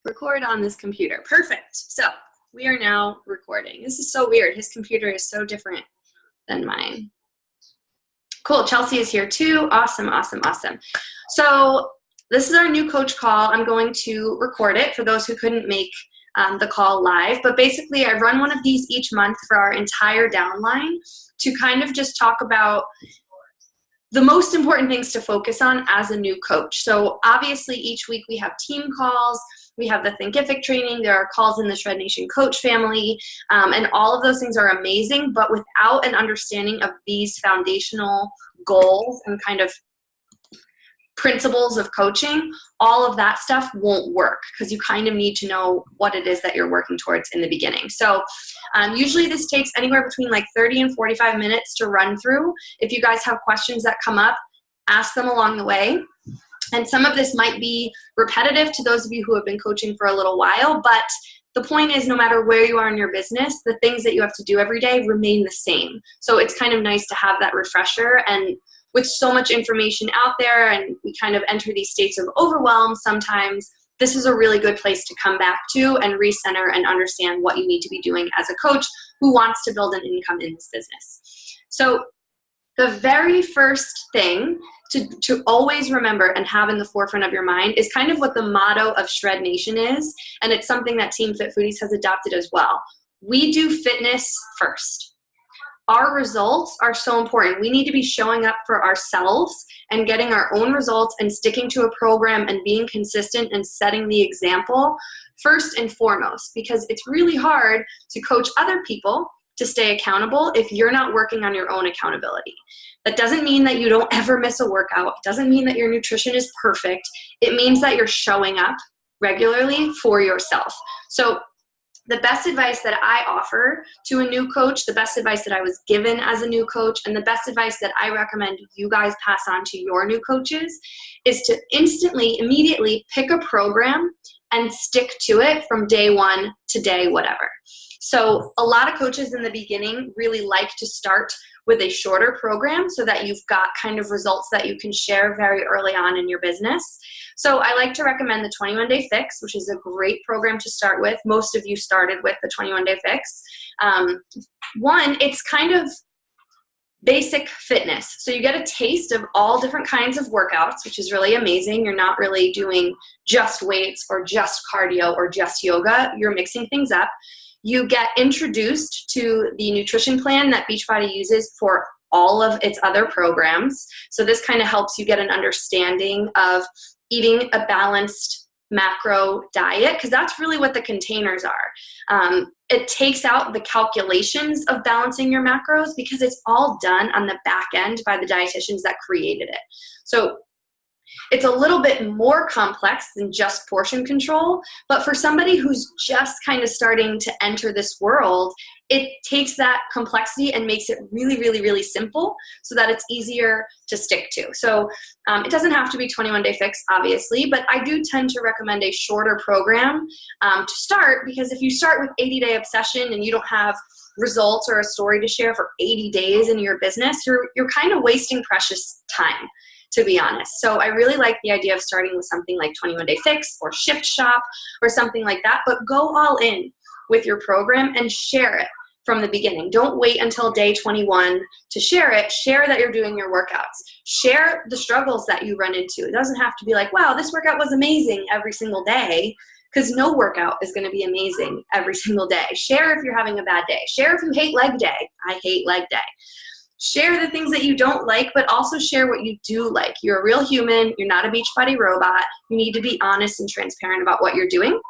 Record on this computer. Perfect. So we are now recording. This is so weird. His computer is so different than mine. Cool. Chelsea is here too. Awesome, awesome, awesome. So this is our new coach call. I'm going to record it for those who couldn't make the call live. But basically, I run one of these each month for our entire downline to kind of just talk about the most important things to focus on as a new coach. So obviously, each week we have team calls. We have the Thinkific training. There are calls in the Shred Nation coach family. And all of those things are amazing. But without an understanding of these foundational goals and kind of principles of coaching, all of that stuff won't work because you kind of need to know what it is that you're working towards in the beginning. So usually this takes anywhere between like 30 and 45 minutes to run through. If you guys have questions that come up, ask them along the way. And some of this might be repetitive to those of you who have been coaching for a little while, but the point is no matter where you are in your business, the things that you have to do every day remain the same. So it's kind of nice to have that refresher. And with so much information out there and we kind of enter these states of overwhelm sometimes, this is a really good place to come back to and recenter and understand what you need to be doing as a coach who wants to build an income in this business. So the very first thing to always remember and have in the forefront of your mind is kind of what the motto of Shred Nation is, and it's something that Team Fit Foodies has adopted as well. We do fitness first. Our results are so important. We need to be showing up for ourselves and getting our own results and sticking to a program and being consistent and setting the example first and foremost, because it's really hard to coach other people to stay accountable if you're not working on your own accountability. That doesn't mean that you don't ever miss a workout. It doesn't mean that your nutrition is perfect. It means that you're showing up regularly for yourself. So the best advice that I offer to a new coach, the best advice that I was given as a new coach, and the best advice that I recommend you guys pass on to your new coaches is to immediately pick a program and stick to it from day one to day whatever. So a lot of coaches in the beginning really like to start with a shorter program so that you've got kind of results that you can share very early on in your business. So I like to recommend the 21-Day Fix, which is a great program to start with. Most of you started with the 21-Day Fix. One, it's kind of basic fitness. So you get a taste of all different kinds of workouts, which is really amazing. You're not really doing just weights or just cardio or just yoga. You're mixing things up. You get introduced to the nutrition plan that Beachbody uses for all of its other programs. So this kind of helps you get an understanding of eating a balanced macro diet, because that's really what the containers are. It takes out the calculations of balancing your macros because it's all done on the back end by the dietitians that created it. So it's a little bit more complex than just portion control, but for somebody who's just kind of starting to enter this world, it takes that complexity and makes it really, really, really simple so that it's easier to stick to. So it doesn't have to be 21-Day Fix, obviously, but I do tend to recommend a shorter program to start, because if you start with 80-Day Obsession and you don't have results or a story to share for 80 days in your business, you're kind of wasting precious time, to be honest. So I really like the idea of starting with something like 21-Day Fix or Shift Shop or something like that, but go all in with your program and share it from the beginning. Don't wait until day 21 to share it. Share that you're doing your workouts. Share the struggles that you run into. It doesn't have to be like, wow, this workout was amazing every single day, because no workout is going to be amazing every single day. Share if you're having a bad day. Share if you hate leg day. I hate leg day. Share the things that you don't like, but also share what you do like. You're a real human. You're not a Beachbody robot. You need to be honest and transparent about what you're doing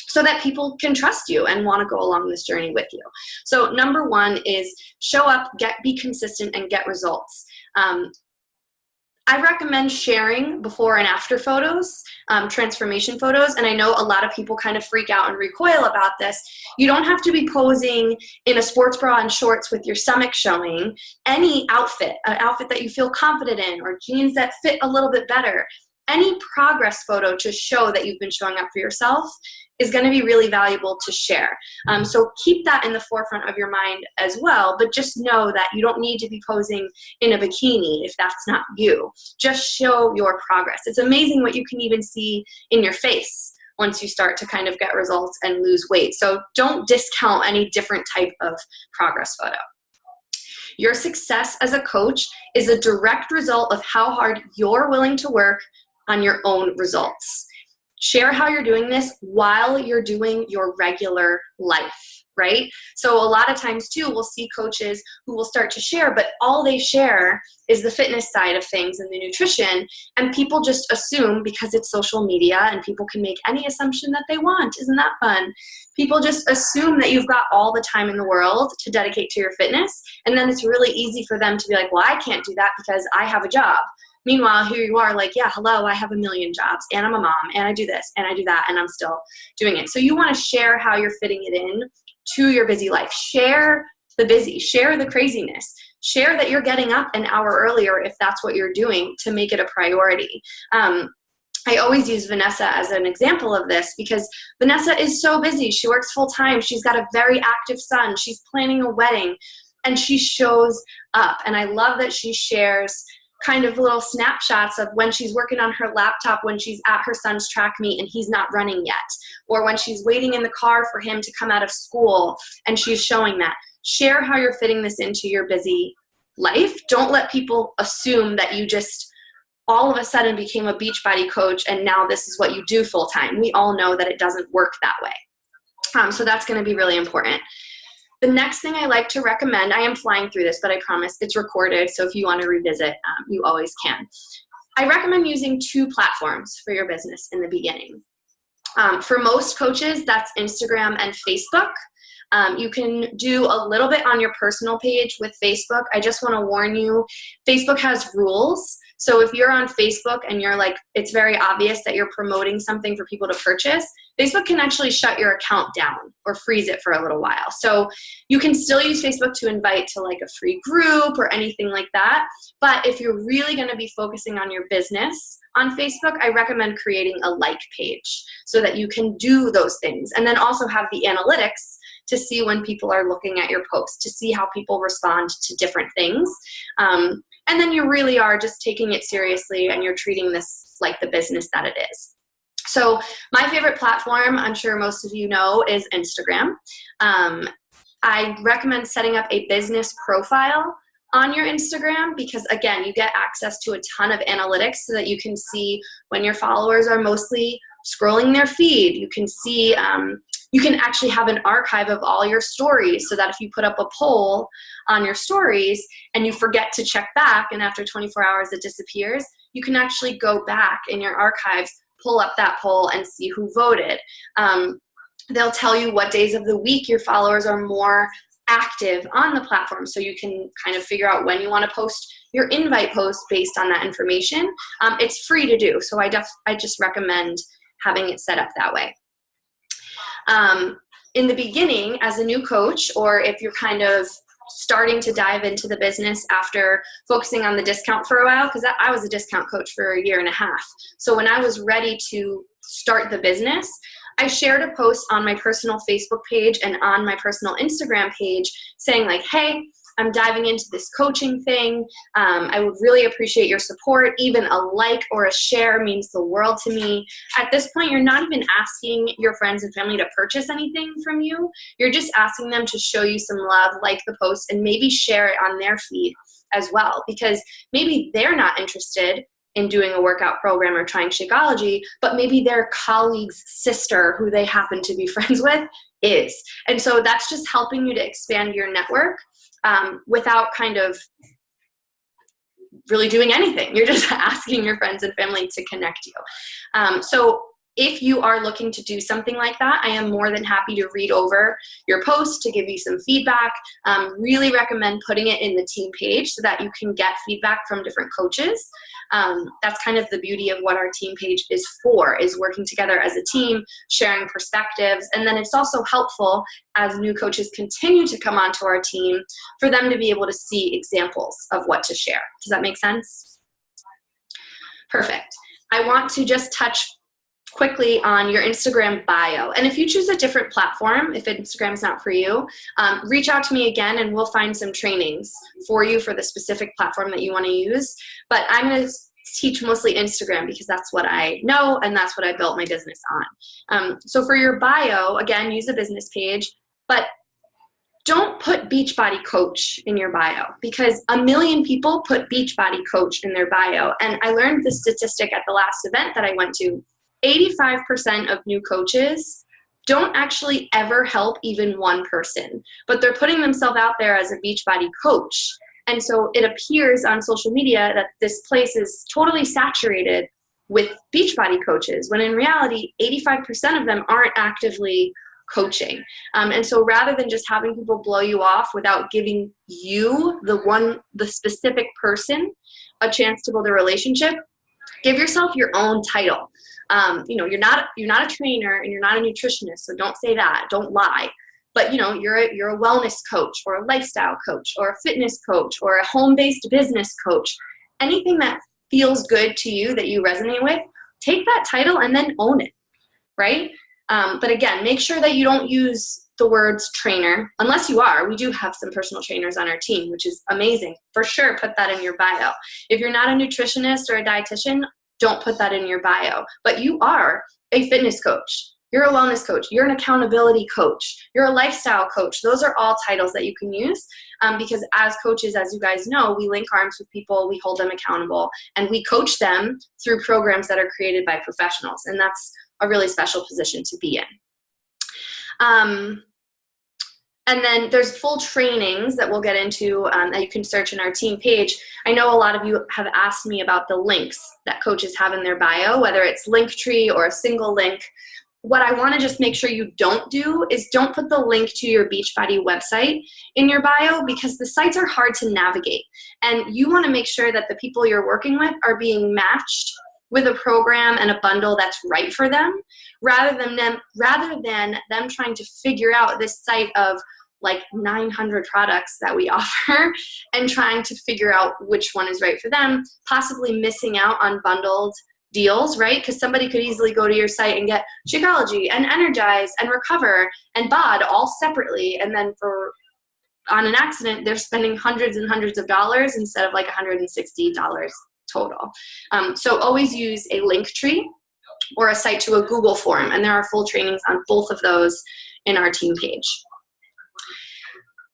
so that people can trust you and want to go along this journey with you. So number one is show up, be consistent, and get results. I recommend sharing before and after photos, transformation photos, and I know a lot of people kind of freak out and recoil about this. You don't have to be posing in a sports bra and shorts with your stomach showing. Any outfit, an outfit that you feel confident in, or jeans that fit a little bit better, any progress photo to show that you've been showing up for yourself is going to be really valuable to share. So keep that in the forefront of your mind as well, but just know that you don't need to be posing in a bikini if that's not you. Just show your progress. It's amazing what you can even see in your face once you start to kind of get results and lose weight. So don't discount any different type of progress photo. Your success as a coach is a direct result of how hard you're willing to work on your own results. Share how you're doing this while you're doing your regular life, right? So a lot of times too, we'll see coaches who will start to share, but all they share is the fitness side of things and the nutrition, and people just assume because it's social media and people can make any assumption that they want. Isn't that fun? People just assume that you've got all the time in the world to dedicate to your fitness, and then it's really easy for them to be like, well, I can't do that because I have a job. Meanwhile, here you are like, yeah, hello, I have a million jobs, and I'm a mom, and I do this, and I do that, and I'm still doing it. So you want to share how you're fitting it in to your busy life. Share the busy, share the craziness, share that you're getting up an hour earlier if that's what you're doing to make it a priority. I always use Vanessa as an example of this because Vanessa is so busy. She works full time. She's got a very active son. She's planning a wedding, and she shows up. And I love that she shares kind of little snapshots of when she's working on her laptop, when she's at her son's track meet and he's not running yet, or when she's waiting in the car for him to come out of school and she's showing that. Share how you're fitting this into your busy life. Don't let people assume that you just all of a sudden became a Beachbody coach and now this is what you do full time. We all know that it doesn't work that way. So that's going to be really important. The next thing I like to recommend, I am flying through this, but I promise it's recorded, so if you want to revisit, you always can. I recommend using 2 platforms for your business in the beginning. For most coaches, that's Instagram and Facebook. You can do a little bit on your personal page with Facebook. I just want to warn you, Facebook has rules. So if you're on Facebook and you're like, it's very obvious that you're promoting something for people to purchase, Facebook can actually shut your account down or freeze it for a little while. So you can still use Facebook to invite to like a free group or anything like that. But if you're really going to be focusing on your business on Facebook, I recommend creating a like page so that you can do those things. And then also have the analytics to see when people are looking at your posts, to see how people respond to different things. And then you really are just taking it seriously and you're treating this like the business that it is. So my favorite platform, I'm sure most of you know, is Instagram. I recommend setting up a business profile on your Instagram because, again, you get access to a ton of analytics so that you can see when your followers are mostly scrolling their feed. You can see, you can actually have an archive of all your stories so that if you put up a poll on your stories and you forget to check back and after 24 hours it disappears, you can actually go back in your archives, pull up that poll and see who voted. They'll tell you what days of the week your followers are more active on the platform so you can kind of figure out when you want to post your invite post based on that information. It's free to do, so I just recommend having it set up that way. In the beginning, as a new coach, or if you're kind of starting to dive into the business after focusing on the discount for a while, because I was a discount coach for a year and a half. So when I was ready to start the business, I shared a post on my personal Facebook page and on my personal Instagram page saying like, hey, I'm diving into this coaching thing. I would really appreciate your support. Even a like or a share means the world to me. At this point, you're not even asking your friends and family to purchase anything from you. You're just asking them to show you some love, like the post, and maybe share it on their feed as well. Because maybe they're not interested in doing a workout program or trying Shakeology, but maybe their colleague's sister, who they happen to be friends with, is. And so that's just helping you to expand your network without kind of really doing anything. You're just asking your friends and family to connect you. So if you are looking to do something like that, I am more than happy to read over your post to give you some feedback. Really recommend putting it in the team page so that you can get feedback from different coaches. That's kind of the beauty of what our team page is for, is working together as a team, sharing perspectives. And then it's also helpful as new coaches continue to come onto our team for them to be able to see examples of what to share. Does that make sense? Perfect. I want to just touch quickly on your Instagram bio. And if you choose a different platform, if Instagram's not for you, reach out to me again and we'll find some trainings for you for the specific platform that you want to use. But I'm going to teach mostly Instagram because that's what I know and that's what I built my business on. So for your bio, again, use a business page, but don't put Beachbody Coach in your bio because 1 million people put Beachbody Coach in their bio. And I learned this statistic at the last event that I went to. 85% of new coaches don't actually ever help even one person, but they're putting themselves out there as a Beachbody Coach. And so it appears on social media that this place is totally saturated with Beachbody coaches, when in reality, 85% of them aren't actively coaching. And so rather than just having people blow you off without giving you, the specific person, a chance to build a relationship, give yourself your own title. You're not a trainer and you're not a nutritionist, so don't say that. Don't lie. But you're a wellness coach or a lifestyle coach or a fitness coach or a home-based business coach. Anything that feels good to you that you resonate with, take that title and then own it, right? But again, make sure that you don't use the words trainer, unless you are. We do have some personal trainers on our team, which is amazing. For sure, put that in your bio. If you're not a nutritionist or a dietitian, don't put that in your bio. But you are a fitness coach. You're a wellness coach. You're an accountability coach. You're a lifestyle coach. Those are all titles that you can use because as coaches, as you guys know, we link arms with people, we hold them accountable, and we coach them through programs that are created by professionals. And that's a really special position to be in. And then there's full trainings that we'll get into that you can search in our team page. I know a lot of you have asked me about the links that coaches have in their bio, whether it's Linktree or a single link. What I want to just make sure you don't do is don't put the link to your Beachbody website in your bio because the sites are hard to navigate. And you want to make sure that the people you're working with are being matched with a program and a bundle that's right for them, rather than them trying to figure out this site of like 900 products that we offer and trying to figure out which one is right for them, possibly missing out on bundled deals, right? Because somebody could easily go to your site and get Shakeology and Energize and Recover and BOD all separately, and then on an accident, they're spending hundreds and hundreds of dollars instead of like $160 total. So always use a Linktree or a site to a Google form, and there are full trainings on both of those in our team page.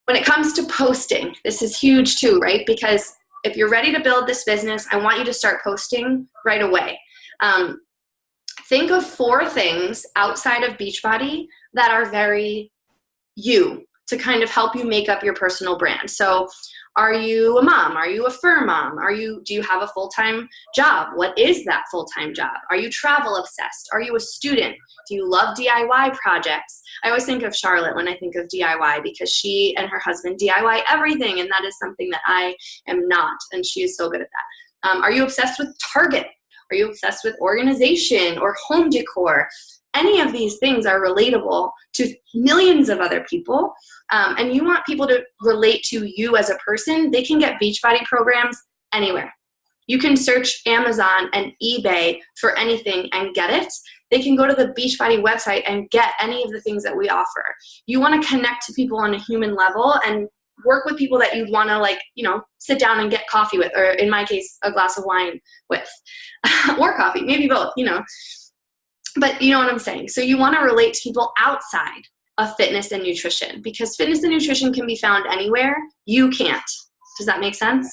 When it comes to posting, this is huge too, right? Because if you're ready to build this business, I want you to start posting right away. Think of 4 things outside of Beachbody that are very you, to kind of help you make up your personal brand. So are you a mom? Are you a fur mom? Do you have a full-time job? What is that full-time job? Are you travel obsessed? Are you a student? Do you love DIY projects? I always think of Charlotte when I think of DIY because she and her husband DIY everything, and that is something that I am not, and she is so good at that. Are you obsessed with Target? Are you obsessed with organization or home decor? Any of these things are relatable to millions of other people, and you want people to relate to you as a person. They can get Beachbody programs anywhere. You can search Amazon and eBay for anything and get it. They can go to the Beachbody website and get any of the things that we offer. You want to connect to people on a human level and work with people that you'd want to sit down and get coffee with, or in my case, a glass of wine with, or coffee, maybe both, But you know what I'm saying? So you want to relate to people outside of fitness and nutrition, because fitness and nutrition can be found anywhere. You can't. Does that make sense?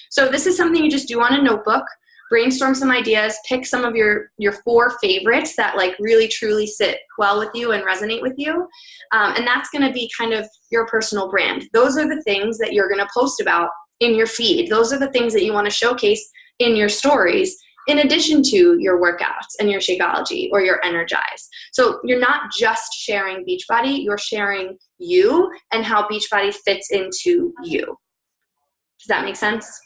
So this is something you just do on a notebook. Brainstorm some ideas. Pick some of your 4 favorites that really truly sit well with you and resonate with you. And that's going to be kind of your personal brand. Those are the things that you're going to post about in your feed. Those are the things that you want to showcase in your stories, in addition to your workouts and your Shakeology or your Energize. So you're not just sharing Beachbody, you're sharing you and how Beachbody fits into you. Does that make sense?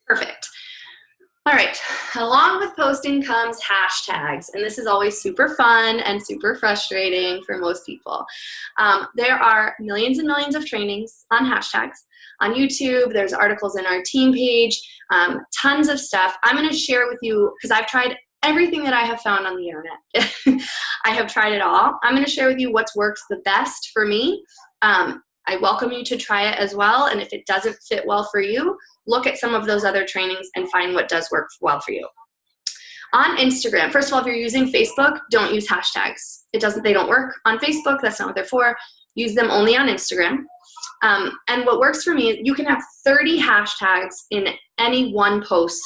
Perfect. All right, along with posting comes hashtags, and this is always super fun and super frustrating for most people. There are millions and millions of trainings on hashtags. On YouTube, there's articles in our team page, tons of stuff. I'm going to share with you, because I've tried everything that I have found on the internet. I have tried it all. I'm going to share with you what's worked the best for me. I welcome you to try it as well, and if it doesn't fit well for you, look at some of those other trainings and find what does work well for you. On Instagram, first of all, if you're using Facebook, don't use hashtags. They don't work on Facebook. That's not what they're for. Use them only on Instagram. And what works for me is you can have 30 hashtags in any one post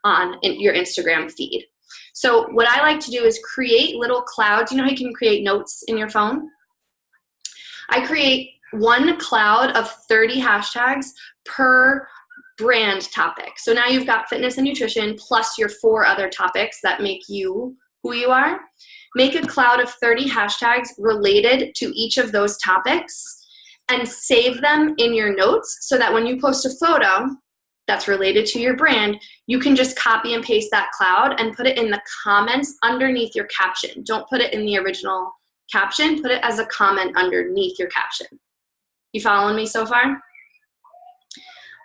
on your Instagram feed. So what I like to do is create little clouds. You know how you can create notes in your phone? I create one cloud of 30 hashtags per brand topic. So now you've got fitness and nutrition plus your 4 other topics that make you who you are. Make a cloud of 30 hashtags related to each of those topics and save them in your notes so that when you post a photo that's related to your brand, you can just copy and paste that cloud and put it in the comments underneath your caption. Don't put it in the original caption. Put it as a comment underneath your caption. You following me so far?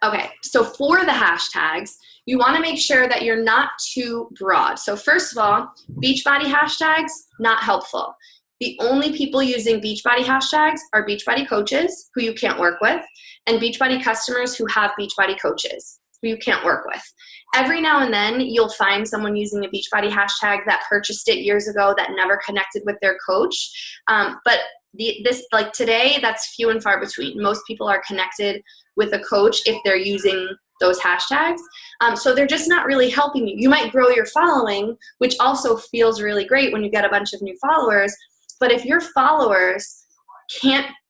Okay, so for the hashtags, you want to make sure that you're not too broad. So first of all, Beachbody hashtags, not helpful. The only people using Beachbody hashtags are Beachbody coaches who you can't work with, and Beachbody customers who have Beachbody coaches who you can't work with. Every now and then, you'll find someone using a Beachbody hashtag that purchased it years ago that never connected with their coach. But like today, that's few and far between. Most people are connected with a coach if they're using those hashtags. So they're just not really helping you. You might grow your following, which also feels really great when you get a bunch of new followers. But if your followers if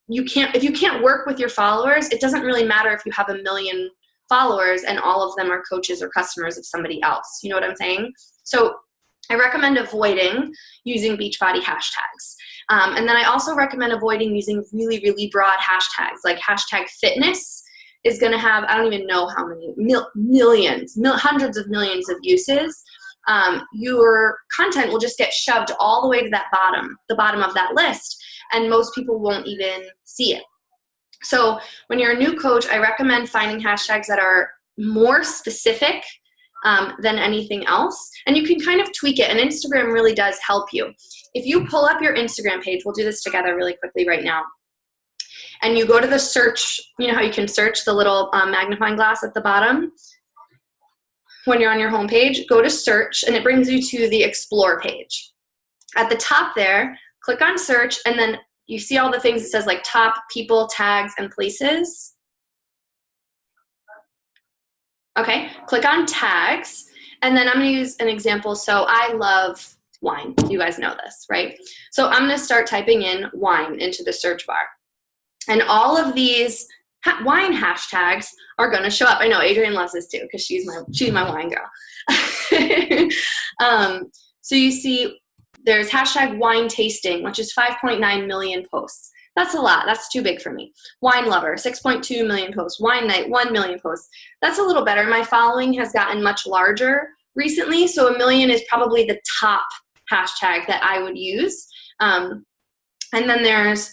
you can't work with your followers, it doesn't really matter if you have 1 million followers and all of them are coaches or customers of somebody else. You know what I'm saying? So I recommend avoiding using Beachbody hashtags. And then I also recommend avoiding using really, really broad hashtags, like hashtag fitness is going to have, I don't even know how many, hundreds of millions of uses. Your content will just get shoved all the way to the bottom of that list, and most people won't even see it. So when you're a new coach, I recommend finding hashtags that are more specific than anything else, and you can kind of tweak it, and Instagram really does help you. If you pull up your Instagram page, we'll do this together really quickly right now, and you go to the search, you know how you can search the little magnifying glass at the bottom? When you're on your home page, go to search, and it brings you to the explore page. At the top there, click on search, and then you see all the things it says like top, people, tags, and places. Okay, click on tags, and then I'm gonna use an example. So I love wine. You guys know this, right? So I'm gonna start typing in wine into the search bar. And all of these wine hashtags are gonna show up. I know Adrienne loves this too because she's my wine girl. So you see there's hashtag wine tasting, which is 5.9 million posts. That's a lot. That's too big for me. Wine lover, 6.2 million posts. Wine night, 1 million posts. That's a little better. My following has gotten much larger recently, so 1 million is probably the top hashtag that I would use. And then there's,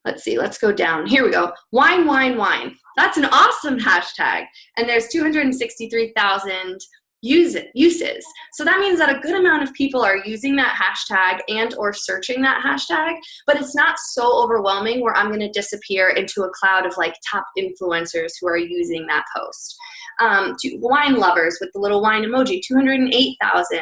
let's see, let's go down. Here we go. Wine, wine, wine. That's an awesome hashtag. And there's 263,000 uses. So that means that a good amount of people are using that hashtag and or searching that hashtag, but it's not so overwhelming where I'm going to disappear into a cloud of like top influencers who are using that post. Wine lovers with the little wine emoji, 208,000.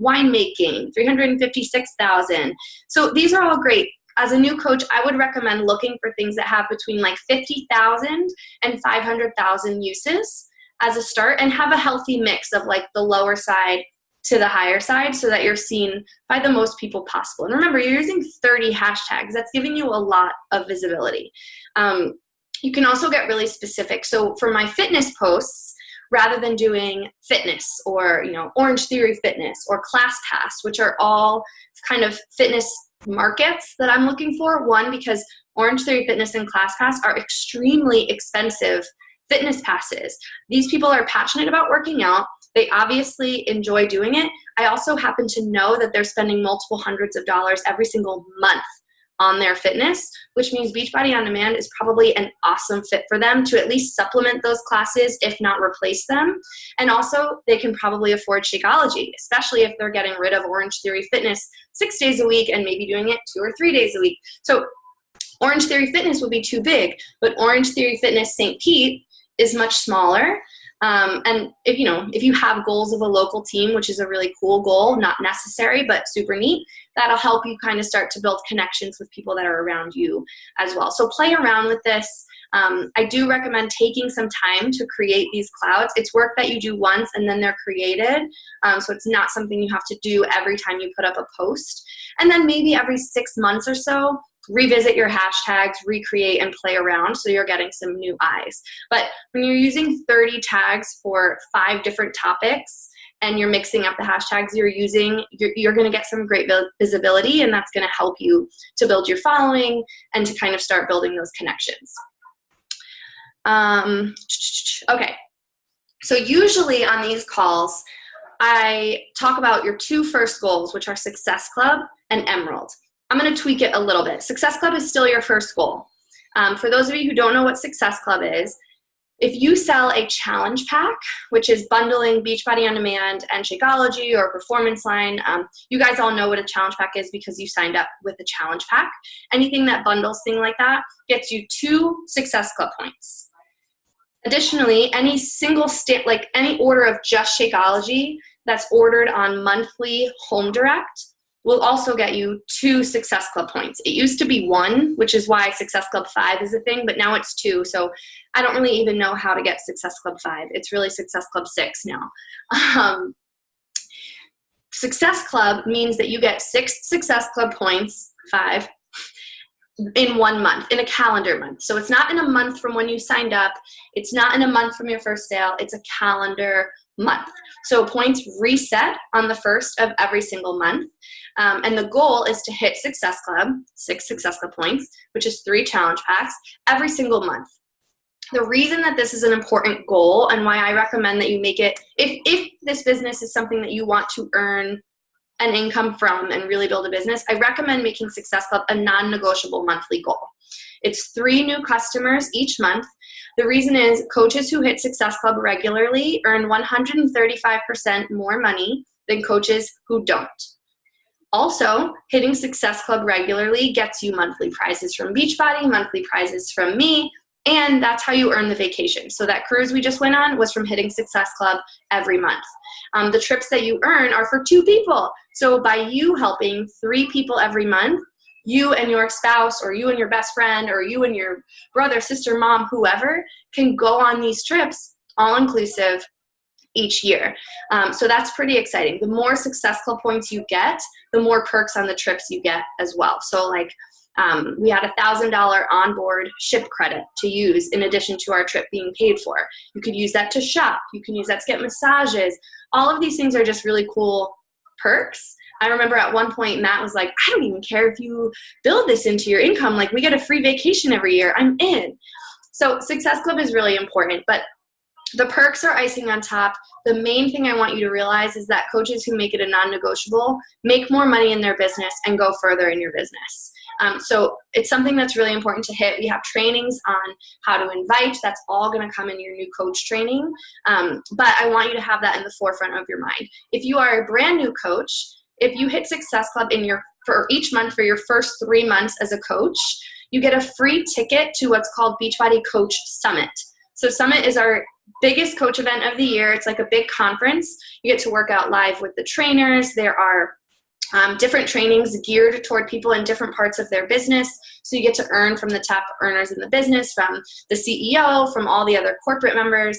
Winemaking, 356,000. So these are all great. As a new coach, I would recommend looking for things that have between like 50,000 and 500,000 uses as a start, and have a healthy mix of like the lower side to the higher side so that you're seen by the most people possible. And remember, you're using 30 hashtags. That's giving you a lot of visibility. You can also get really specific. So for my fitness posts, rather than doing fitness or, Orange Theory Fitness or ClassPass, which are all kind of fitness markets that I'm looking for. One, because Orange Theory Fitness and ClassPass are extremely expensive fitness passes. These people are passionate about working out. They obviously enjoy doing it. I also happen to know that they're spending multiple hundreds of dollars every single month on their fitness, which means Beachbody On Demand is probably an awesome fit for them to at least supplement those classes, if not replace them. And also, they can probably afford Shakeology, especially if they're getting rid of Orange Theory Fitness 6 days a week and maybe doing it 2 or 3 days a week. So Orange Theory Fitness would be too big, but Orange Theory Fitness St. Pete is much smaller. And if you have goals of a local team, which is a really cool goal, not necessary, but super neat, that'll help you kind of start to build connections with people that are around you as well. So play around with this. I do recommend taking some time to create these clouds. It's work that you do once and then they're created. So it's not something you have to do every time you put up a post. And then maybe every 6 months or so, revisit your hashtags, recreate, and play around so you're getting some new eyes. But when you're using 30 tags for 5 different topics and you're mixing up the hashtags you're using, you're going to get some great visibility, and that's going to help you to build your following and to kind of start building those connections. Okay, so usually on these calls, I talk about your 2 first goals, which are Success Club and Emerald. I'm going to tweak it a little bit. Success Club is still your first goal. For those of you who don't know what Success Club is, if you sell a challenge pack, which is bundling Beachbody On Demand and Shakeology or Performance Line, you guys all know what a challenge pack is because you signed up with the challenge pack. Anything that bundles thing like that gets you 2 Success Club points. Additionally, any single any order of just Shakeology that's ordered on monthly home direct will also get you 2 Success Club points. It used to be 1, which is why Success Club 5 is a thing, but now it's 2. So I don't really even know how to get Success Club 5. It's really Success Club 6 now. Success Club means that you get 6 Success Club points, 5, in 1 month, in a calendar month. So it's not in a month from when you signed up. It's not in a month from your first sale. It's a calendar month. So points reset on the 1st of every single month. And the goal is to hit Success Club, 6 Success Club points, which is 3 challenge packs, every single month. The reason that this is an important goal and why I recommend that you make it, if this business is something that you want to earn an income from and really build a business, I recommend making Success Club a non-negotiable monthly goal. It's 3 new customers each month. The reason is coaches who hit Success Club regularly earn 135% more money than coaches who don't. Also, hitting Success Club regularly gets you monthly prizes from Beachbody, monthly prizes from me, and that's how you earn the vacation. So that cruise we just went on was from hitting Success Club every month. The trips that you earn are for 2 people. So by you helping 3 people every month, you and your spouse or you and your best friend or you and your brother, sister, mom, whoever can go on these trips all inclusive each year. So that's pretty exciting. The more Success Club points you get, the more perks on the trips you get as well. So like we had $1,000 onboard ship credit to use in addition to our trip being paid for. You could use that to shop. You can use that to get massages. All of these things are just really cool perks. I remember at one point Matt was like, I don't even care if you build this into your income. Like we get a free vacation every year. I'm in. So Success Club is really important, but the perks are icing on top. The main thing I want you to realize is that coaches who make it a non-negotiable make more money in their business and go further in your business. So it's something that's really important to hit. We have trainings on how to invite. That's all going to come in your new coach training. But I want you to have that in the forefront of your mind. If you are a brand new coach, if you hit Success Club for each month for your first 3 months as a coach, you get a free ticket to what's called Beachbody Coach Summit. So Summit is our biggest coach event of the year. It's like a big conference. You get to work out live with the trainers. There are different trainings geared toward people in different parts of their business. So you get to earn from the top earners in the business, from the CEO, from all the other corporate members.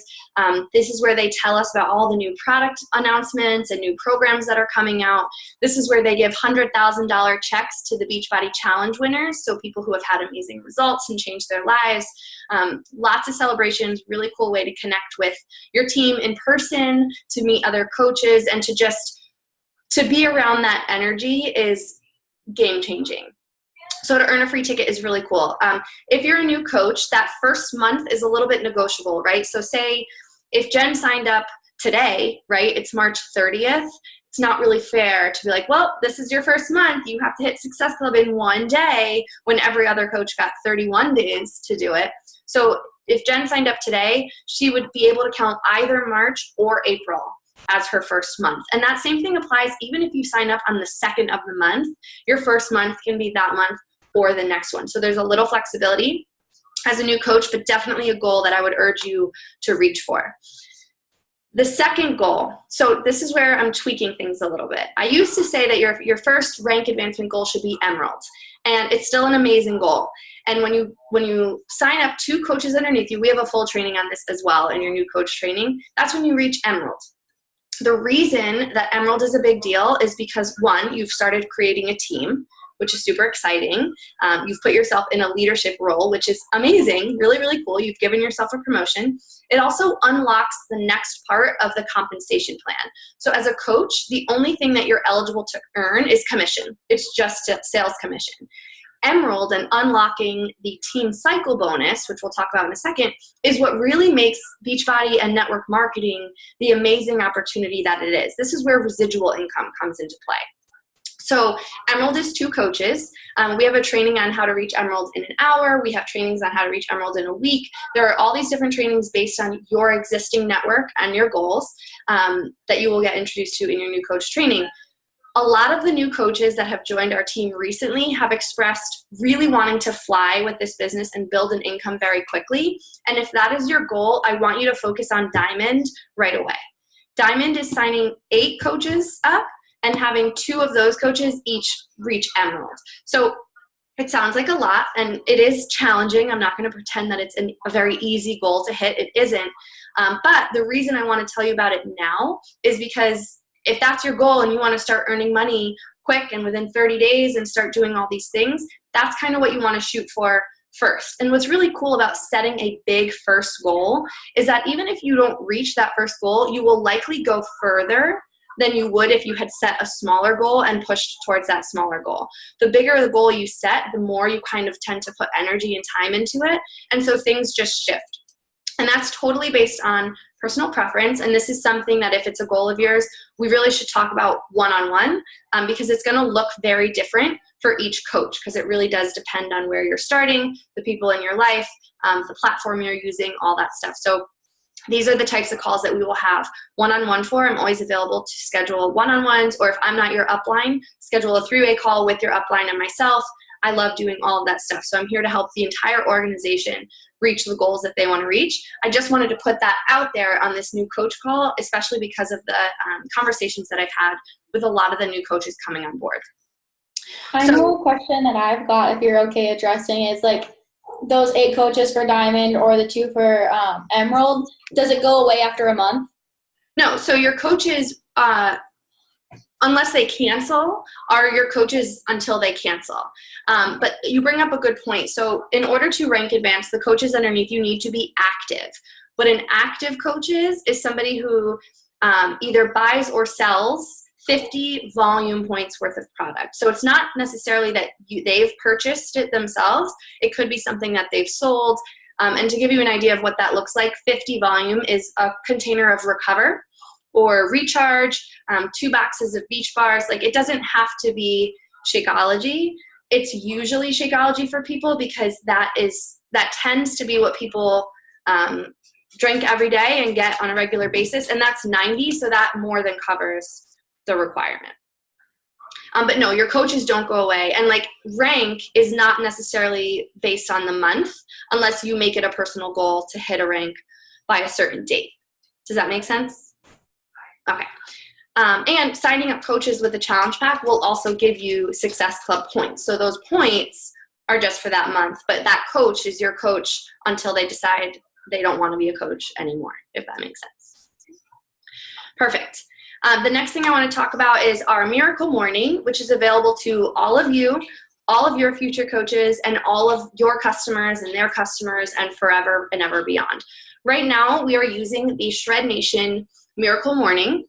This is where they tell us about all the new product announcements and new programs that are coming out. This is where they give $100,000 checks to the Beachbody Challenge winners, so people who have had amazing results and changed their lives. Lots of celebrations, really cool way to connect with your team in person, to meet other coaches, and to be around that energy is game-changing. So to earn a free ticket is really cool. If you're a new coach, that first month is a little bit negotiable, right? So say if Jen signed up today, right, it's March 30th, it's not really fair to be like, well, this is your first month. You have to hit Success Club in 1 day when every other coach got 31 days to do it. So if Jen signed up today, she would be able to count either March or April as her first month. And that same thing applies even if you sign up on the 2nd of the month. Your first month can be that month or the next one. So there's a little flexibility as a new coach, but definitely a goal that I would urge you to reach for. The second goal, so this is where I'm tweaking things a little bit. I used to say that your first rank advancement goal should be Emerald, and it's still an amazing goal. And when you sign up 2 coaches underneath you, we have a full training on this as well in your new coach training, that's when you reach Emerald. The reason that Emerald is a big deal is because, one, you've started creating a team, which is super exciting. You've put yourself in a leadership role, which is amazing, really, really cool. You've given yourself a promotion. It also unlocks the next part of the compensation plan. So as a coach, the only thing that you're eligible to earn is commission. It's just a sales commission. Emerald and unlocking the team cycle bonus, which we'll talk about in a second, is what really makes Beachbody and network marketing the amazing opportunity that it is. This is where residual income comes into play. So Emerald is 2 coaches. We have a training on how to reach Emerald in an hour. We have trainings on how to reach Emerald in a week. There are all these different trainings based on your existing network and your goals that you will get introduced to in your new coach training. A lot of the new coaches that have joined our team recently have expressed really wanting to fly with this business and build an income very quickly. And if that is your goal, I want you to focus on Diamond right away. Diamond is signing 8 coaches up and having 2 of those coaches each reach Emerald. So it sounds like a lot, and it is challenging. I'm not going to pretend that it's a very easy goal to hit. It isn't. But the reason I want to tell you about it now is because if that's your goal and you want to start earning money quick and within 30 days and start doing all these things, that's kind of what you want to shoot for first. And what's really cool about setting a big first goal is that even if you don't reach that first goal, you will likely go further than you would if you had set a smaller goal and pushed towards that smaller goal. The bigger the goal you set, the more you kind of tend to put energy and time into it. And so things just shift. And that's totally based on personal preference. And this is something that if it's a goal of yours, we really should talk about one-on-one because it's going to look very different for each coach because it really does depend on where you're starting, the people in your life, the platform you're using, all that stuff. So these are the types of calls that we will have one-on-one for. I'm always available to schedule one-on-ones, or if I'm not your upline, schedule a 3-way call with your upline and myself. I love doing all of that stuff. So I'm here to help the entire organization reach the goals that they want to reach. I just wanted to put that out there on this new coach call, especially because of the conversations that I've had with a lot of the new coaches coming on board. I know a question that I've got, if you're okay addressing, is like those 8 coaches for Diamond or the 2 for Emerald, does it go away after a month? No, so your coaches, unless they cancel, are your coaches until they cancel. But you bring up a good point. So in order to rank advance, the coaches underneath you need to be active. What an active coach is somebody who either buys or sells 50 volume points worth of product. So it's not necessarily that they've purchased it themselves. It could be something that they've sold. And to give you an idea of what that looks like, 50 volume is a container of Recover or Recharge, 2 boxes of Beach Bars. Like, it doesn't have to be Shakeology. It's usually Shakeology for people because that tends to be what people drink every day and get on a regular basis. And that's 90, so that more than covers the requirement. But no, your coaches don't go away. And like, rank is not necessarily based on the month unless you make it a personal goal to hit a rank by a certain date. Does that make sense? Okay. And signing up coaches with the challenge pack will also give you Success Club points. So those points are just for that month, but that coach is your coach until they decide they don't want to be a coach anymore, if that makes sense. Perfect. The next thing I want to talk about is our Miracle Morning, which is available to all of you, all of your future coaches, and all of your customers and their customers, and forever and ever beyond. Right now, we are using the Shred Nation Miracle Morning,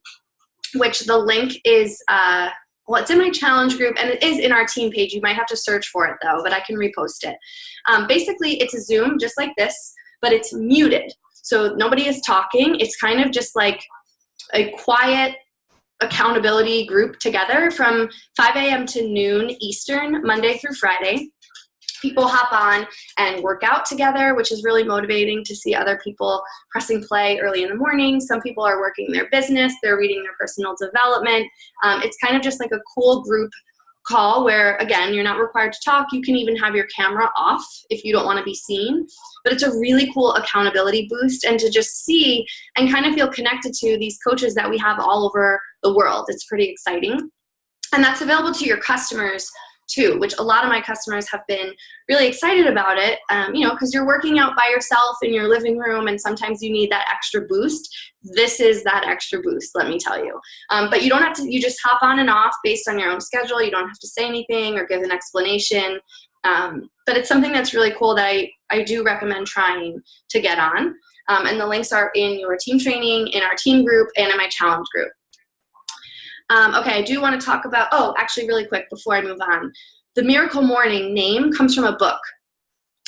which the link is, well, it's in my challenge group, and it is in our team page. You might have to search for it, though, but I can repost it. Basically, it's a Zoom just like this, but it's muted. So nobody is talking. It's kind of just like a quiet accountability group together from 5 a.m. to noon Eastern, Monday through Friday. People hop on and work out together, which is really motivating to see other people pressing play early in the morning. Some people are working their business. They're reading their personal development. It's kind of just like a cool group call where, again, you're not required to talk. You can even have your camera off if you don't want to be seen. But it's a really cool accountability boost, and to just see and kind of feel connected to these coaches that we have all over the world. It's pretty exciting. And that's available to your customers too, which a lot of my customers have been really excited about it, because you're working out by yourself in your living room and sometimes you need that extra boost. This is that extra boost, let me tell you. But you don't have to, you just hop on and off based on your own schedule. You don't have to say anything or give an explanation. But it's something that's really cool that I do recommend trying to get on. And the links are in your team training, in our team group, and in my challenge group. Okay, I do want to talk about, actually really quick before I move on. The Miracle Morning name comes from a book.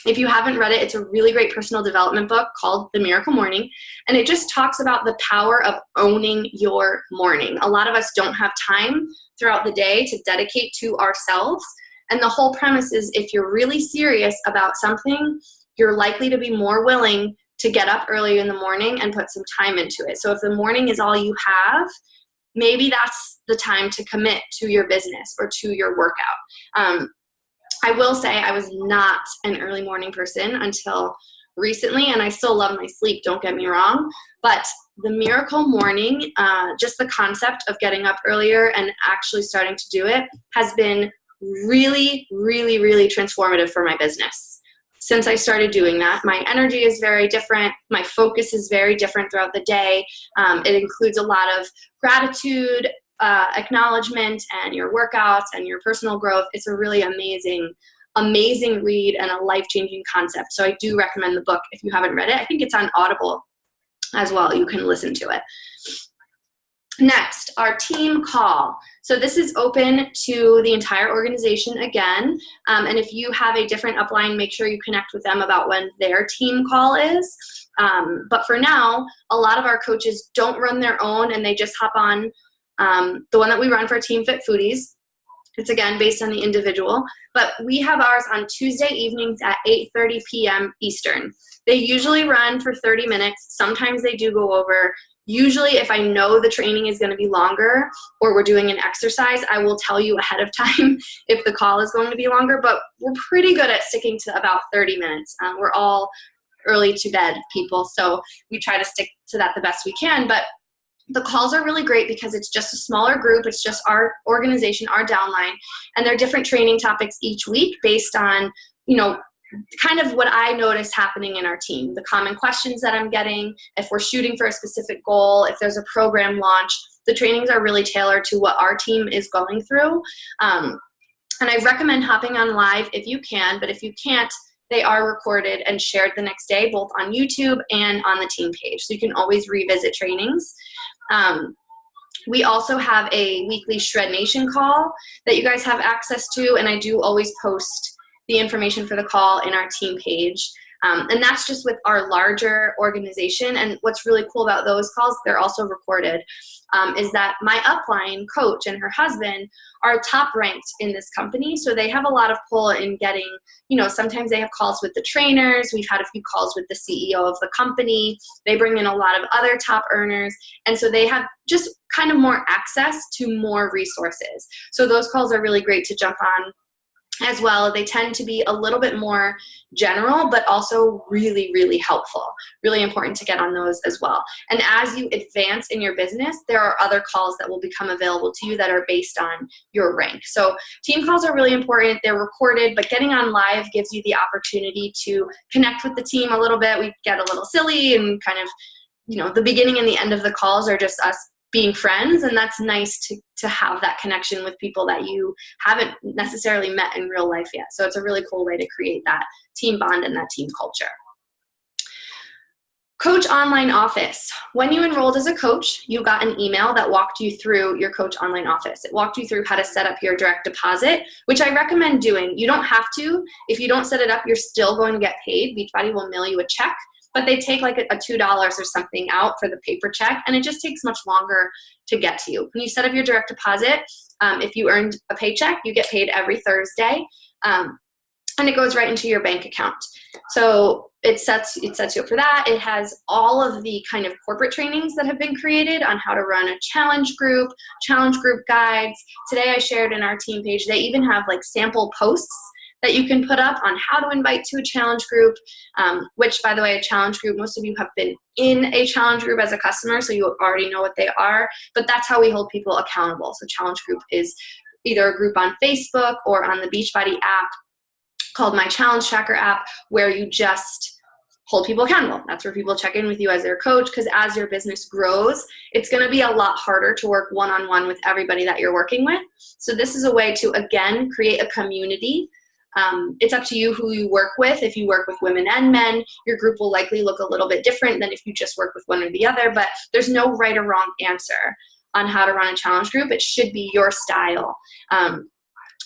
If you haven't read it, it's a really great personal development book called The Miracle Morning, and it just talks about the power of owning your morning. A lot of us don't have time throughout the day to dedicate to ourselves, and the whole premise is if you're really serious about something, you're likely to be more willing to get up early in the morning and put some time into it. So if the morning is all you have, maybe that's the time to commit to your business or to your workout. I will say I was not an early morning person until recently, and I still love my sleep, don't get me wrong, but the Miracle Morning, just the concept of getting up earlier and actually starting to do it has been really, really, really transformative for my business. Since I started doing that, my energy is very different. My focus is very different throughout the day. It includes a lot of gratitude, acknowledgement, and your workouts and your personal growth. It's a really amazing, amazing read and a life-changing concept. So I do recommend the book if you haven't read it. I think it's on Audible as well. You can listen to it. Next, our team call. So this is open to the entire organization again. And if you have a different upline, make sure you connect with them about when their team call is. But for now, a lot of our coaches don't run their own and they just hop on the one that we run for Team Fit Foodies. It's again based on the individual, but we have ours on Tuesday evenings at 8:30 p.m. Eastern. They usually run for 30 minutes. Sometimes they do go over. Usually if I know the training is going to be longer or we're doing an exercise, I will tell you ahead of time if the call is going to be longer, but we're pretty good at sticking to about 30 minutes. We're all early to bed people, so we try to stick to that the best we can, but the calls are really great because it's just a smaller group. It's just our organization, our downline, and there are different training topics each week based on, kind of what I notice happening in our team, the common questions that I'm getting, if we're shooting for a specific goal, if there's a program launch. The trainings are really tailored to what our team is going through. And I recommend hopping on live if you can, but if you can't, they are recorded and shared the next day, both on YouTube and on the team page. So you can always revisit trainings. We also have a weekly Shred Nation call that you guys have access to, and I do always post the information for the call in our team page. And that's just with our larger organization. And what's really cool about those calls, they're also recorded, is that my upline coach and her husband are top ranked in this company. So they have a lot of pull in getting, sometimes they have calls with the trainers. We've had a few calls with the CEO of the company. They bring in a lot of other top earners. And so they have just kind of more access to more resources. So those calls are really great to jump on as well. They tend to be a little bit more general, but also really, really helpful. Really important to get on those as well. And as you advance in your business, there are other calls that will become available to you that are based on your rank. So team calls are really important. They're recorded, but getting on live gives you the opportunity to connect with the team a little bit. We get a little silly and kind of, the beginning and the end of the calls are just us being friends, and that's nice to have that connection with people that you haven't necessarily met in real life yet. So it's a really cool way to create that team bond and that team culture. Coach Online Office. When you enrolled as a coach, you got an email that walked you through your Coach Online Office. It walked you through how to set up your direct deposit, which I recommend doing. You don't have to. If you don't set it up, you're still going to get paid. Beachbody will mail you a check, but they take like a $2 or something out for the paper check, and it just takes much longer to get to you. When you set up your direct deposit, if you earned a paycheck, you get paid every Thursday. and it goes right into your bank account. So it sets you up for that. It has all of the kind of corporate trainings that have been created on how to run a challenge group guides. Today I shared in our team page, they even have like sample posts that you can put up on how to invite to a challenge group, which, by the way, a challenge group, most of you have been in a challenge group as a customer, so you already know what they are, but that's how we hold people accountable. So challenge group is either a group on Facebook or on the Beachbody app called My Challenge Tracker app, where you just hold people accountable. That's where people check in with you as their coach, because as your business grows, it's going to be a lot harder to work one-on-one with everybody that you're working with. So this is a way to, again, create a community. It's up to you who you work with. If you work with women and men, your group will likely look a little bit different than if you just work with one or the other, but there's no right or wrong answer on how to run a challenge group. It should be your style.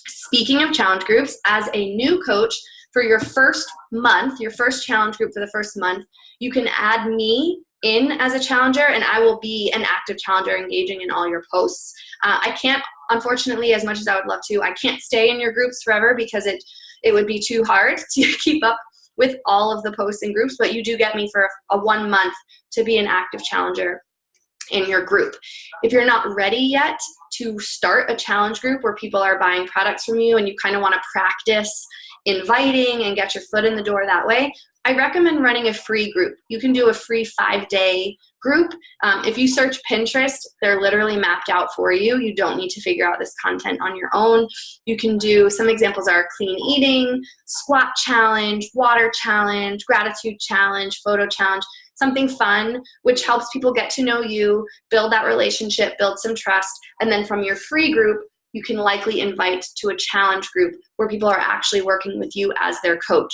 Speaking of challenge groups, as a new coach, for your first month, your first challenge group for the first month, you can add me in as a challenger, and I will be an active challenger engaging in all your posts. I can't, unfortunately, as much as I would love to, I can't stay in your groups forever because it would be too hard to keep up with all of the posts and groups, but you do get me for a 1 month to be an active challenger in your group. If you're not ready yet to start a challenge group where people are buying products from you and you kind of want to practice inviting and get your foot in the door that way, I recommend running a free group. You can do a free 5-day group. If you search Pinterest, they're literally mapped out for you. You don't need to figure out this content on your own. You can do, some examples are clean eating, squat challenge, water challenge, gratitude challenge, photo challenge, something fun, which helps people get to know you, build that relationship, build some trust, and then from your free group, you can likely invite to a challenge group where people are actually working with you as their coach.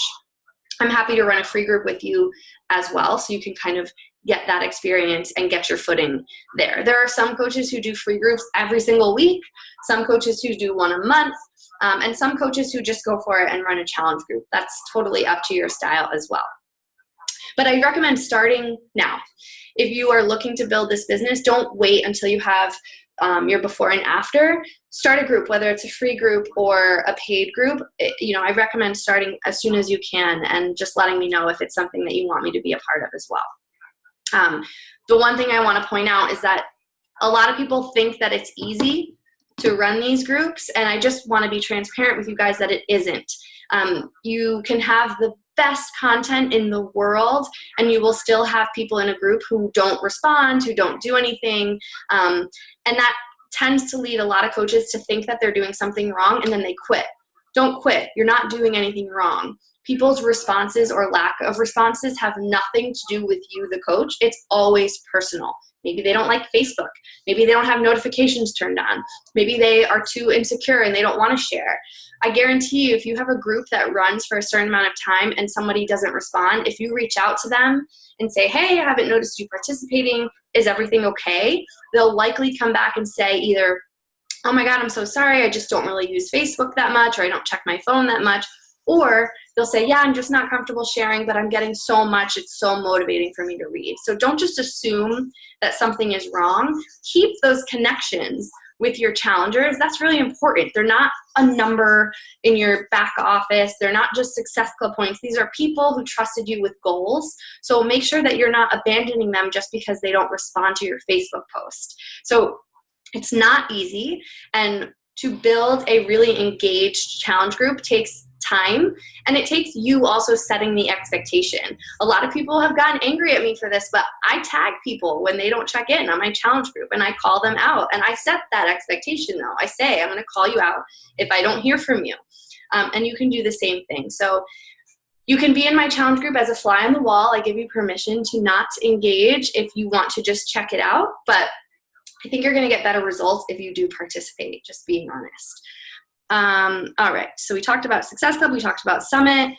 I'm happy to run a free group with you as well, so you can kind of get that experience and get your footing there. There are some coaches who do free groups every single week, some coaches who do one a month, and some coaches who just go for it and run a challenge group. That's totally up to your style as well. But I recommend starting now. If you are looking to build this business, don't wait until you have your before and after. Start a group, whether it's a free group or a paid group. I recommend starting as soon as you can and just letting me know if it's something that you want me to be a part of as well. The one thing I want to point out is that a lot of people think that it's easy to run these groups, and I just want to be transparent with you guys that it isn't. You can have the best content in the world, and you will still have people in a group who don't respond, who don't do anything, and that tends to lead a lot of coaches to think that they're doing something wrong, and then they quit. Don't quit. You're not doing anything wrong. People's responses or lack of responses have nothing to do with you, the coach. It's always personal. Maybe they don't like Facebook. Maybe they don't have notifications turned on. Maybe they are too insecure and they don't want to share. I guarantee you, if you have a group that runs for a certain amount of time and somebody doesn't respond, if you reach out to them and say, hey, I haven't noticed you participating, is everything okay? They'll likely come back and say either, oh my God, I'm so sorry, I just don't really use Facebook that much, or I don't check my phone that much. Or they'll say, yeah, I'm just not comfortable sharing, but I'm getting so much, it's so motivating for me to read. So don't just assume that something is wrong. Keep those connections with your challengers. That's really important. They're not a number in your back office. They're not just success club points. These are people who trusted you with goals. So make sure that you're not abandoning them just because they don't respond to your Facebook post. So it's not easy, and to build a really engaged challenge group takes time, and it takes you also setting the expectation. A lot of people have gotten angry at me for this, but I tag people when they don't check in on my challenge group, and I call them out, and I set that expectation though. I say, I'm going to call you out if I don't hear from you. And you can do the same thing. So you can be in my challenge group as a fly on the wall. I give you permission to not engage if you want to just check it out, but I think you're going to get better results if you do participate, just being honest. All right, so we talked about Success Club, we talked about Summit,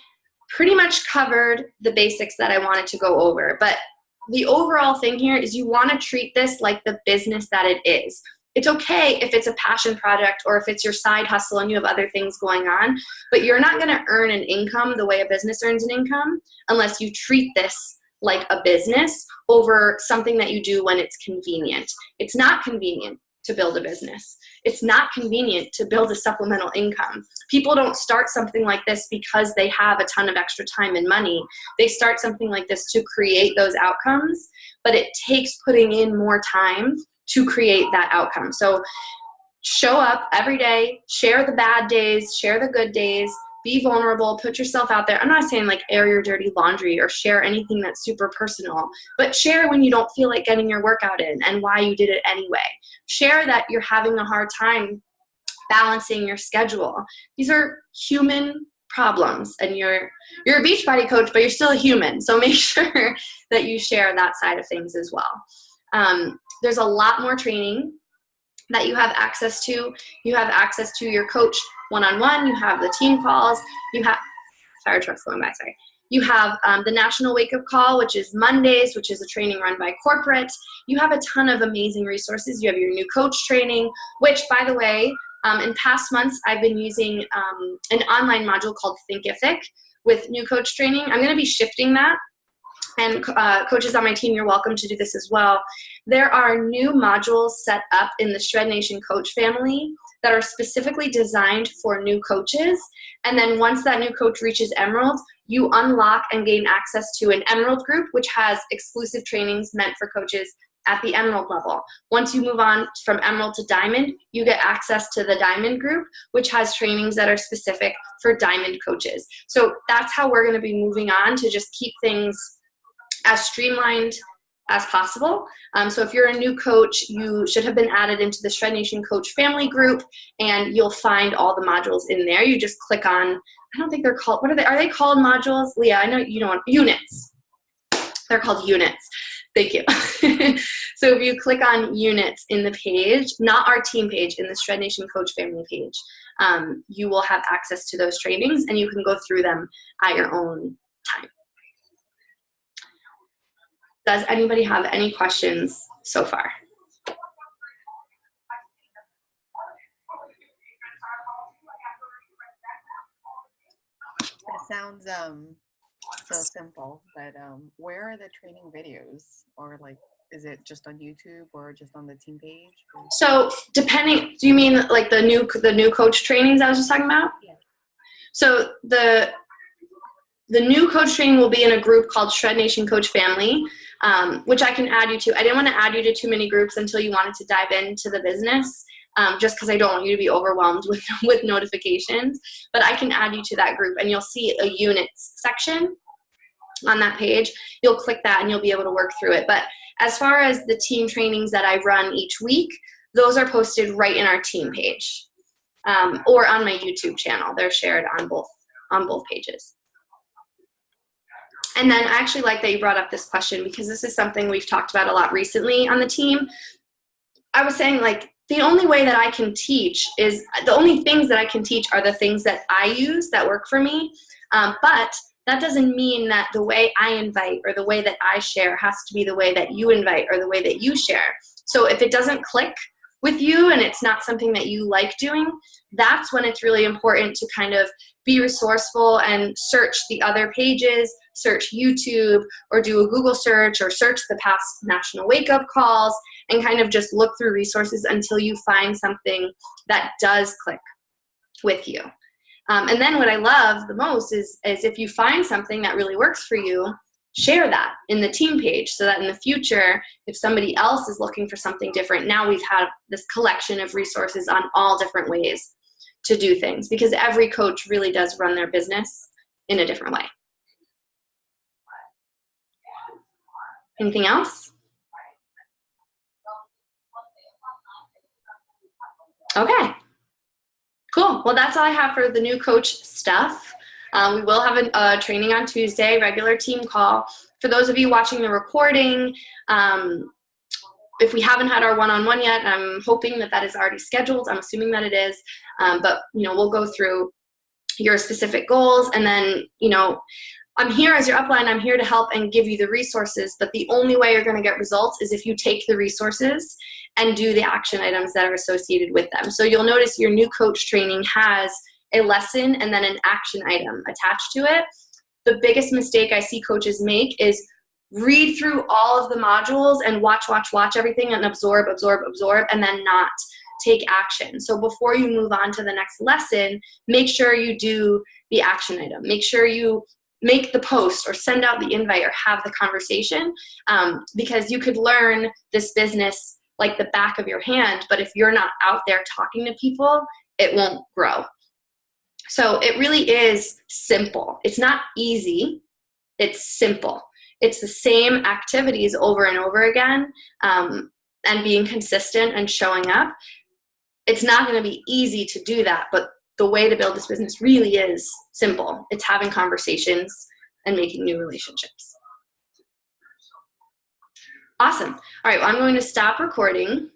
pretty much covered the basics that I wanted to go over, but the overall thing here is you want to treat this like the business that it is. It's okay if it's a passion project or if it's your side hustle and you have other things going on, but you're not going to earn an income the way a business earns an income unless you treat this like a business over something that you do when it's convenient. It's not convenient. to build a business. It's not convenient to build a supplemental income. People don't start something like this because they have a ton of extra time and money. They start something like this to create those outcomes, but it takes putting in more time to create that outcome. So show up every day, share the bad days, share the good days, be vulnerable, put yourself out there. I'm not saying like air your dirty laundry or share anything that's super personal, but share when you don't feel like getting your workout in and why you did it anyway. Share that you're having a hard time balancing your schedule. These are human problems, and you're a Beachbody coach, but you're still a human. So make sure that you share that side of things as well. There's a lot more training that you have access to. You have access to your coach one-on-one. You have the team calls. You have fire trucks going by, sorry. You have the National Wake Up Call, which is Mondays, which is a training run by corporate. You have a ton of amazing resources. You have your new coach training, which, by the way, in past months, I've been using an online module called Thinkific with new coach training. I'm going to be shifting that. And coaches on my team, you're welcome to do this as well. There are new modules set up in the Shred Nation coach family that are specifically designed for new coaches. And then once that new coach reaches Emerald, you unlock and gain access to an Emerald group, which has exclusive trainings meant for coaches at the Emerald level. Once you move on from Emerald to Diamond, you get access to the Diamond group, which has trainings that are specific for Diamond coaches. So that's how we're going to be moving on to just keep things as streamlined as possible. So if you're a new coach, you should have been added into the Shred Nation coach family group, and you'll find all the modules in there. You just click on, I don't think they're called, what are they called modules? Leah, I know you don't, units. They're called units. Thank you. So if you click on units in the page, not our team page, in the Shred Nation coach family page, you will have access to those trainings, and you can go through them at your own time. Does anybody have any questions so far? It sounds so simple, but where are the training videos? Or like, is it just on YouTube or just on the team page? So depending, do you mean like the new coach trainings I was just talking about? Yeah. So the new coach training will be in a group called Shred Nation Coach Family, which I can add you to. I didn't want to add you to too many groups until you wanted to dive into the business, just because I don't want you to be overwhelmed with notifications. But I can add you to that group, and you'll see a units section on that page. You'll click that, and you'll be able to work through it. But as far as the team trainings that I run each week, those are posted right in our team page, or on my YouTube channel. They're shared on both pages. And then I actually like that you brought up this question, because this is something we've talked about a lot recently on the team. I was saying, like, the only way that I can teach is, the only things that I can teach are the things that I use that work for me. But that doesn't mean that the way I invite or the way that I share has to be the way that you invite or the way that you share. So if it doesn't click with you and it's not something that you like doing, that's when it's really important to kind of be resourceful and search the other pages, search YouTube, or do a Google search, or search the past National Wake Up Calls, and kind of just look through resources until you find something that does click with you. And then what I love the most is if you find something that really works for you, share that in the team page, so that in the future, if somebody else is looking for something different, now we've had this collection of resources on all different ways to do things, because every coach really does run their business in a different way. Anything else? Okay. Cool. Well, that's all I have for the new coach stuff. We will have a training on Tuesday, regular team call. For those of you watching the recording, if we haven't had our one-on-one yet, I'm hoping that is already scheduled. I'm assuming that it is. But, we'll go through your specific goals. And then, I'm here as your upline. I'm here to help and give you the resources. But the only way you're going to get results is if you take the resources and do the action items that are associated with them. So you'll notice your new coach training has a lesson and then an action item attached to it. The biggest mistake I see coaches make is read through all of the modules and watch everything and absorb, and then not take action. So before you move on to the next lesson, make sure you do the action item. Make sure you make the post or send out the invite or have the conversation, because you could learn this business like the back of your hand, but if you're not out there talking to people, it won't grow. So it really is simple. It's not easy. It's simple. It's the same activities over and over again, and being consistent and showing up. It's not going to be easy to do that, but the way to build this business really is simple. It's having conversations and making new relationships. Awesome. All right, well, I'm going to stop recording.